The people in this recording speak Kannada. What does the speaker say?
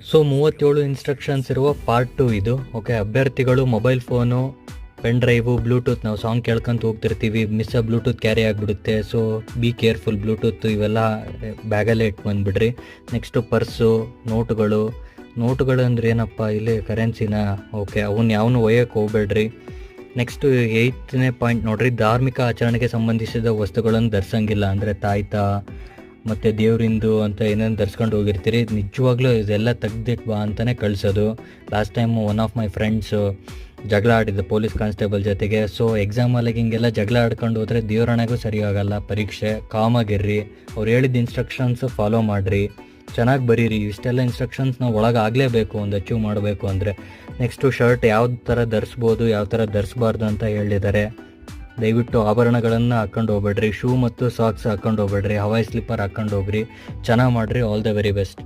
ಸೊ 37 ಇನ್ಸ್ಟ್ರಕ್ಷನ್ಸ್ ಇರುವ ಪಾರ್ಟ್ 2 ಇದು. ಓಕೆ, ಅಭ್ಯರ್ಥಿಗಳು mobile phone, pen drive, Bluetooth, ನಾವು ಸಾಂಗ್ ಕೇಳ್ಕೊಂತ ಹೋಗ್ತಿರ್ತೀವಿ, ಬ್ಲೂಟೂತ್ ಕ್ಯಾರಿ ಆಗಿಬಿಡುತ್ತೆ. So be careful. ಬ್ಲೂಟೂತ್ ಇವೆಲ್ಲ ಬ್ಯಾಗಲ್ಲೇ ಇಟ್ಕೊಂಡ್ಬಿಡ್ರಿ. ನೆಕ್ಸ್ಟು ಪರ್ಸು, ನೋಟುಗಳು ಅಂದರೆ ಏನಪ್ಪ, ಇಲ್ಲಿ ಕರೆನ್ಸಿನ. ಓಕೆ, ಅವನ್ನ ಯಾವನು ಒಯ್ಯಕ್ಕೆ ಹೋಗ್ಬೇಡ್ರಿ. ನೆಕ್ಸ್ಟು 8ನೇ ಪಾಯಿಂಟ್ ನೋಡ್ರಿ, ಧಾರ್ಮಿಕ ಆಚರಣೆಗೆ ಸಂಬಂಧಿಸಿದ ವಸ್ತುಗಳನ್ನು ಧರಿಸಂಗಿಲ್ಲ. ಅಂದರೆ ತಾಯ್ತ ಮತ್ತು ದೇವರಿಂದು ಅಂತ ಏನೇನು ಧರಿಸ್ಕೊಂಡು ಹೋಗಿರ್ತೀರಿ, ನಿಜವಾಗ್ಲೂ ಇದೆಲ್ಲ ತೆಗ್ದಿಟ್ಟು ಬಾ ಅಂತಲೇ ಕಳಿಸೋದು. Last time one of my friends ಜಗಳ ಆಡಿದ್ದು ಪೊಲೀಸ್ ಕಾನ್ಸ್ಟೇಬಲ್ ಜೊತೆಗೆ. ಸೊ ಎಕ್ಸಾಮಲ್ಲಿ ಹಿಂಗೆಲ್ಲ ಜಗಳ ಆಡ್ಕೊಂಡು ಹೋದರೆ ದೇವರಣೆಗೂ ಸರಿ ಆಗಲ್ಲ ಪರೀಕ್ಷೆ. ಕಾಮಾಗಿರ್ರಿ, ಅವ್ರು ಹೇಳಿದ ಇನ್ಸ್ಟ್ರಕ್ಷನ್ಸು ಫಾಲೋ ಮಾಡಿರಿ, ಚೆನ್ನಾಗಿ ಬರೀರಿ. ಇಷ್ಟೆಲ್ಲ ಇನ್ಸ್ಟ್ರಕ್ಷನ್ಸ್ ನಾವು ಒಳಗೆ ಆಗಲೇಬೇಕು ಒಂದು ಅಚೀವ್ ಮಾಡಬೇಕು ಅಂದರೆ. ನೆಕ್ಸ್ಟು ಶರ್ಟ್ ಯಾವ ಥರ ಧರಿಸ್ಬೋದು, ಯಾವ ಥರ ಧರಿಸ್ಬಾರ್ದು ಅಂತ ಹೇಳಿದ್ದಾರೆ. ದಯವಿಟ್ಟು ಆಭರಣಗಳನ್ನು ಹಾಕ್ಕೊಂಡು ಹೋಗ್ಬೇಡ್ರಿ. ಶೂ ಮತ್ತು ಸಾಕ್ಸ್ ಹಾಕ್ಕೊಂಡು ಹೋಗ್ಬೇಡ್ರಿ. ಹವಾಯಿ ಸ್ಲಿಪ್ಪರ್ ಹಾಕ್ಕೊಂಡು ಹೋಗ್ರಿ. ಚೆನ್ನಾಗಿ ಮಾಡಿರಿ. All the very best.